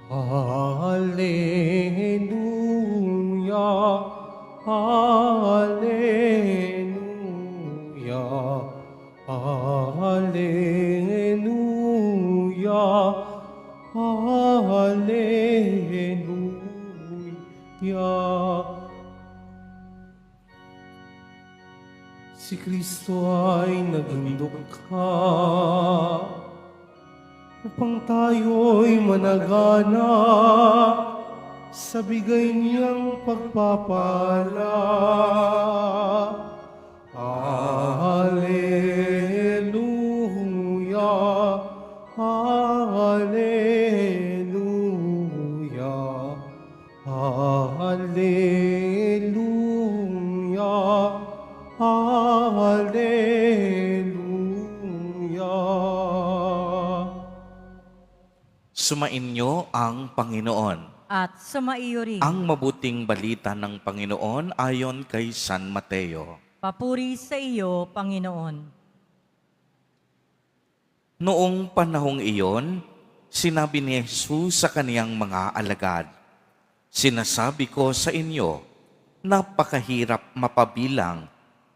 Hallelujah, Hallelujah, Hallelujah, Hallelujah. Si Kristo ay naging dukha upang tayo'y managana sa bigay niyang pagpapala. Hallelujah, Hallelujah, Hallelujah, Hallelujah. Sumainyo ang Panginoon. At sumaiyo rin. Ang mabuting balita ng Panginoon ayon kay San Mateo. Papuri sa iyo, Panginoon. Noong panahong iyon, sinabi ni Jesus sa kaniyang mga alagad, "Sinasabi ko sa inyo, napakahirap mapabilang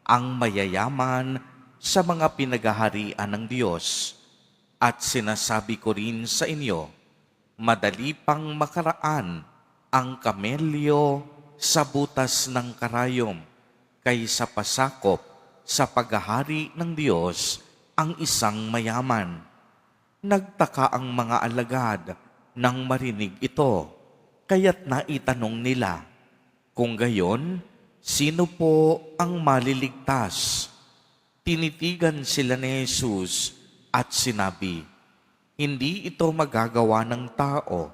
ang mayayaman sa mga pinagaharian ng Diyos. At sinasabi ko rin sa inyo, madali pang makaraan ang kamelyo sa butas ng karayom kaysa pasakop sa paghahari ng Diyos ang isang mayaman." Nagtaka ang mga alagad nang marinig ito, kaya't naitanong nila, "Kung gayon, sino po ang maliligtas?" Tinitigan sila ni Jesus at sinabi, "Hindi ito magagawa ng tao,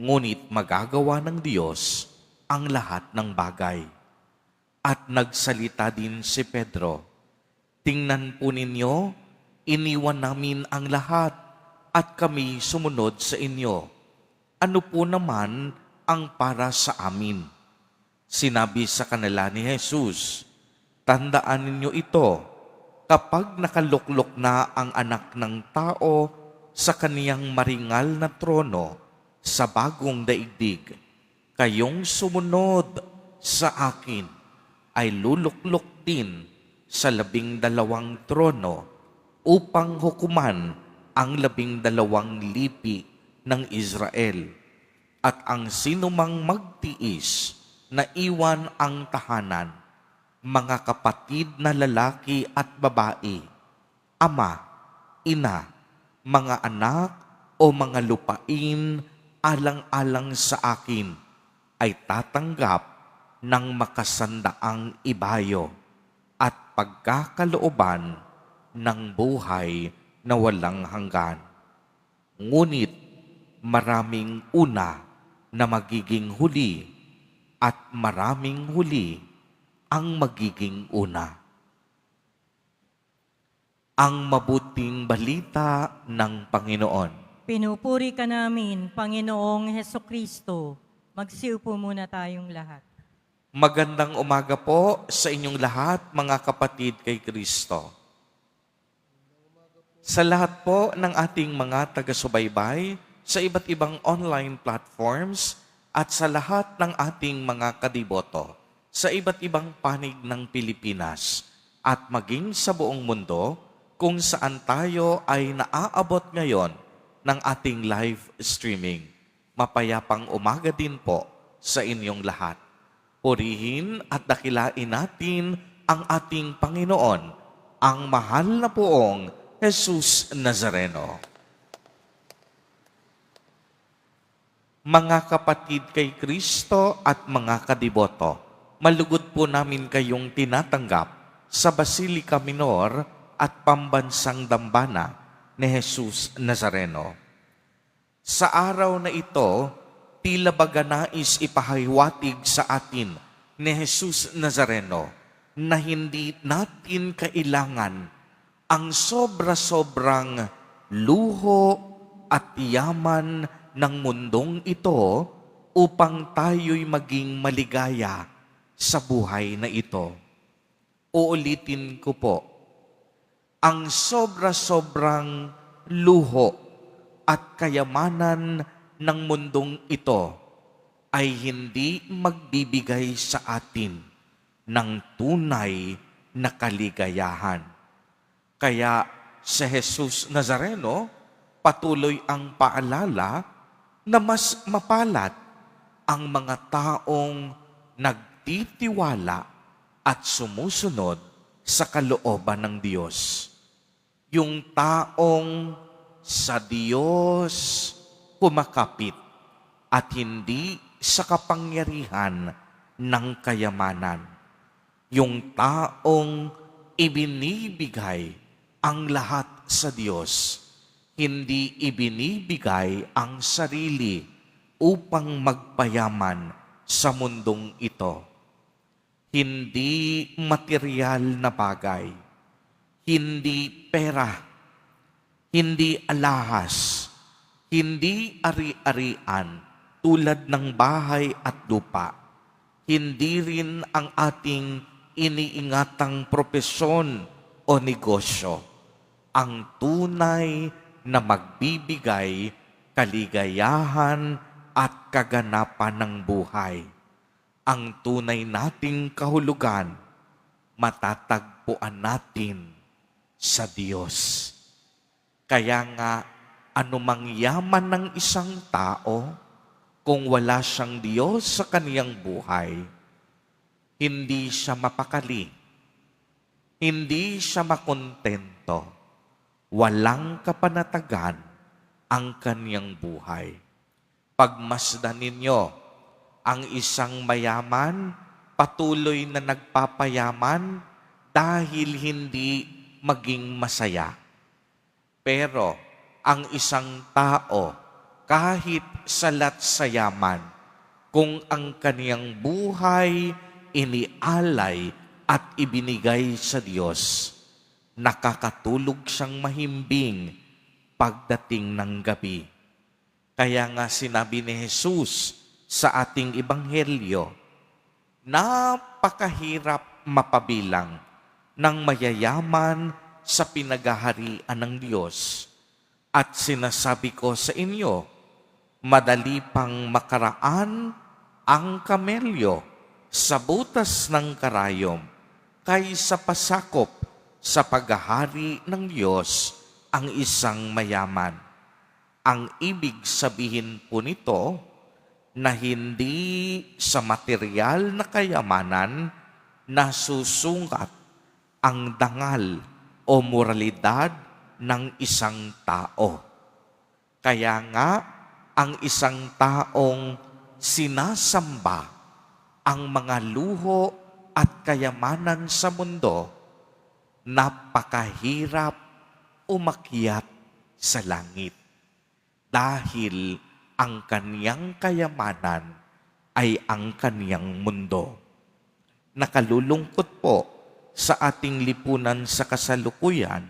ngunit magagawa ng Diyos ang lahat ng bagay." At nagsalita din si Pedro, "Tingnan po ninyo, iniwan namin ang lahat at kami sumunod sa inyo. Ano po naman ang para sa amin?" Sinabi sa kanila ni Jesus, "Tandaan ninyo ito, kapag nakaluklok na ang anak ng tao sa kaniyang maringal na trono sa bagong daigdig, kayong sumunod sa akin ay luluklok din sa 12 trono upang hukuman ang 12 lipi ng Israel. At ang sinumang magtiis na iwan ang tahanan, mga kapatid na lalaki at babae, ama, ina, mga anak o mga lupain alang-alang sa akin, ay tatanggap ng makasandaang ibayo at pagkakalooban ng buhay na walang hanggan. Ngunit maraming una na magiging huli at maraming huli ang magiging una." Ang mabuting balita ng Panginoon. Pinupuri ka namin, Panginoong Hesukristo. Magsiupo muna tayong lahat. Magandang umaga po sa inyong lahat, mga kapatid kay Kristo. Sa lahat po ng ating mga taga-subaybay sa iba't ibang online platforms at sa lahat ng ating mga kadiboto sa iba't ibang panig ng Pilipinas at maging sa buong mundo kung saan tayo ay naaabot ngayon ng ating live streaming. Mapayapang umaga din po sa inyong lahat. Purihin at dakilain natin ang ating Panginoon, ang mahal na poong Jesus Nazareno. Mga kapatid kay Kristo at mga kadiboto, malugod po namin kayong tinatanggap sa Basilica Minor at Pambansang Dambana ni Jesus Nazareno. Sa araw na ito, tila baga nais ipahiwatig sa atin ni Jesus Nazareno na hindi natin kailangan ang sobra-sobrang luho at yaman ng mundong ito upang tayo'y maging maligaya sa buhay na ito. Uulitin ko po, ang sobra-sobrang luho at kayamanan ng mundong ito ay hindi magbibigay sa atin ng tunay na kaligayahan. Kaya sa Jesus Nazareno, patuloy ang paalala na mas mapalad ang mga taong nagtitiwala at sumusunod sa kalooban ng Diyos. Yung taong sa Diyos kumakapit at hindi sa kapangyarihan ng kayamanan. Yung taong ibinibigay ang lahat sa Diyos, hindi ibinibigay ang sarili upang magpayaman sa mundong ito. Hindi material na bagay, hindi pera, hindi alahas, hindi ari-arian tulad ng bahay at lupa. Hindi rin ang ating iniingatang propesyon o negosyo ang tunay na magbibigay kaligayahan at kaganapan ng buhay. Ang tunay nating kahulugan, matatagpuan natin sa Diyos. Kaya nga, anumang yaman ng isang tao, kung wala siyang Diyos sa kaniyang buhay, hindi siya mapakali, hindi siya makontento, walang kapanatagan ang kaniyang buhay. Pagmasdan ninyo, ang isang mayaman patuloy na nagpapayaman dahil hindi maging masaya. Pero ang isang tao, kahit salat sa yaman, kung ang kaniyang buhay inialay at ibinigay sa Diyos, nakakatulog siyang mahimbing pagdating ng gabi. Kaya nga sinabi ni Jesus sa ating ebanghelyo, napakahirap mapabilang ng mayayaman sa pinagaharian ng Diyos. At sinasabi ko sa inyo, madali pang makaraan ang kamelyo sa butas ng karayom kaysa pasakop sa paghahari ng Diyos ang isang mayaman. Ang ibig sabihin po nito na hindi sa material na kayamanan nasusungat ang dangal o moralidad ng isang tao. Kaya nga, ang isang taong sinasamba ang mga luho at kayamanan sa mundo, napakahirap umakyat sa langit dahil ang kaniyang kayamanan ay ang kaniyang mundo. Nakalulungkot po sa ating lipunan sa kasalukuyan,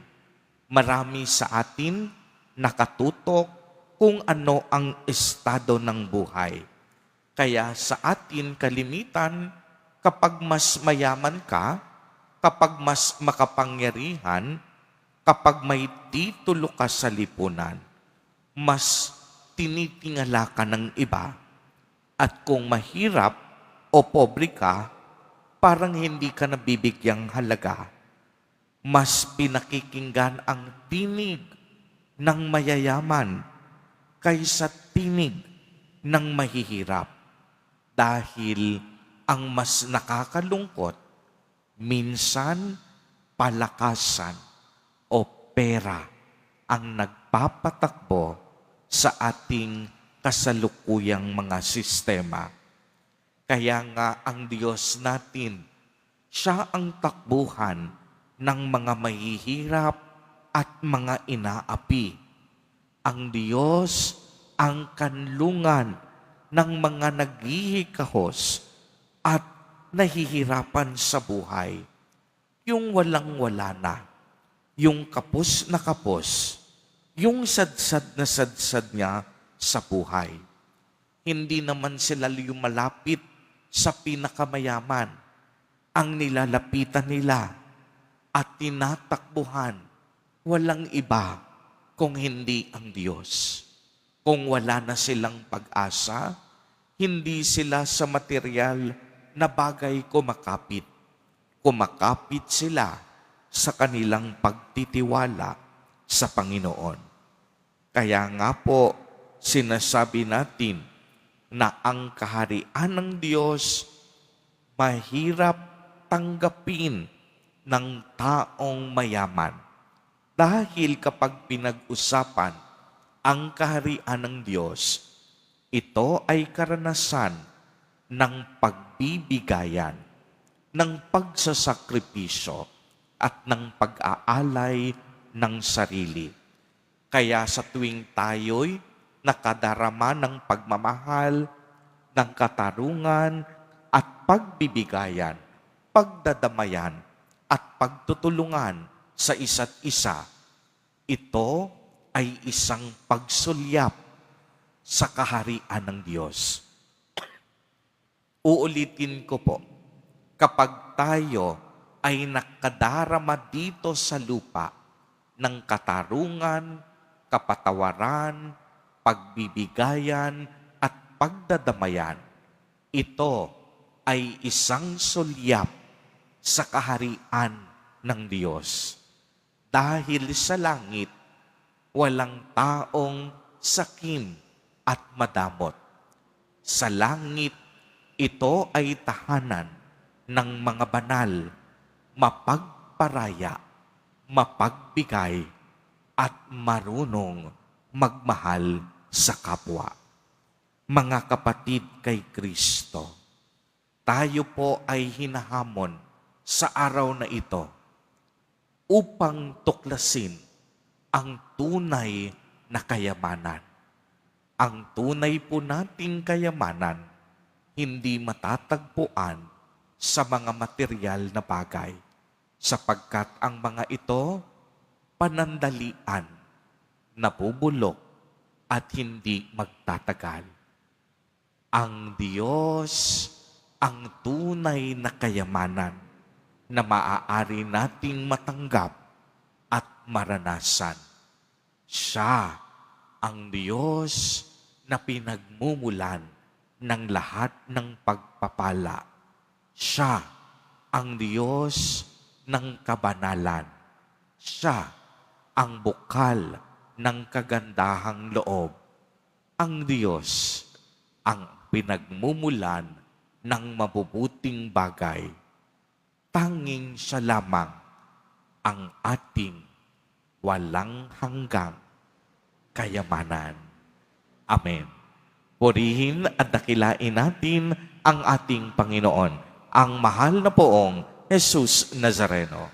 marami sa atin nakatutok kung ano ang estado ng buhay. Kaya sa atin kalimitan, kapag mas mayaman ka, kapag mas makapangyarihan, kapag may titulo ka sa lipunan, mas tinitingala ka ng iba. At kung mahirap o pobre ka, parang hindi ka nabibigyang halaga. Mas pinakikinggan ang tinig ng mayayaman kaysa tinig ng mahihirap. Dahil ang mas nakakalungkot, minsan palakasan o pera ang nagpapatakbo sa ating kasalukuyang mga sistema. Kaya nga ang Diyos natin, siya ang takbuhan ng mga mahihirap at mga inaapi. Ang Diyos ang kanlungan ng mga naghihikahos at nahihirapan sa buhay. Yung walang-wala na, yung kapos na kapos, yung sadsad na sadsad niya sa buhay. Hindi naman sila lumalapit sa pinakamayaman. Ang nilalapitan nila at tinatakbuhan, walang iba kung hindi ang Diyos. Kung wala na silang pag-asa, hindi sila sa material na bagay kumakapit. Kumakapit sila sa kanilang pagtitiwala sa Panginoon. Kaya nga po, sinasabi natin na ang kaharian ng Diyos mahirap tanggapin ng taong mayaman. Dahil kapag pinag-usapan ang kaharian ng Diyos, ito ay karanasan ng pagbibigayan, ng pagsasakripisyo, at ng pag-aalay ng sarili. Kaya sa tuwing tayo'y nakadarama ng pagmamahal, ng katarungan, at pagbibigayan, pagdadamayan, at pagtutulungan sa isa't isa, ito ay isang pagsulyap sa kaharian ng Diyos. Uulitin ko po, kapag tayo ay nakadarama dito sa lupa ng katarungan, kapatawaran, pagbibigayan, at pagdadamayan, ito ay isang sulyap sa kaharian ng Diyos. Dahil sa langit, walang taong sakim at madamot. Sa langit, ito ay tahanan ng mga banal, mapagparaya, mapagbigay, at marunong magmahal sa kapwa. Mga kapatid kay Kristo, tayo po ay hinahamon sa araw na ito upang tuklasin ang tunay na kayamanan. Ang tunay po nating kayamanan hindi matatagpuan sa mga material na bagay, sapagkat ang mga ito panandalian, nabubulok, at hindi magtatagal. Ang Diyos ang tunay na kayamanan na maaari nating matanggap at maranasan. Siya ang Diyos na pinagmumulan ng lahat ng pagpapala. Siya ang Diyos ng kabanalan. Siya ang bukal ng kagandahang loob. Ang Diyos ang pinagmumulan ng mabubuting bagay. Tanging siya lamang ang ating walang hanggang kayamanan. Amen. Purihin at dakilain natin ang ating Panginoon, ang mahal na poong Jesus Nazareno.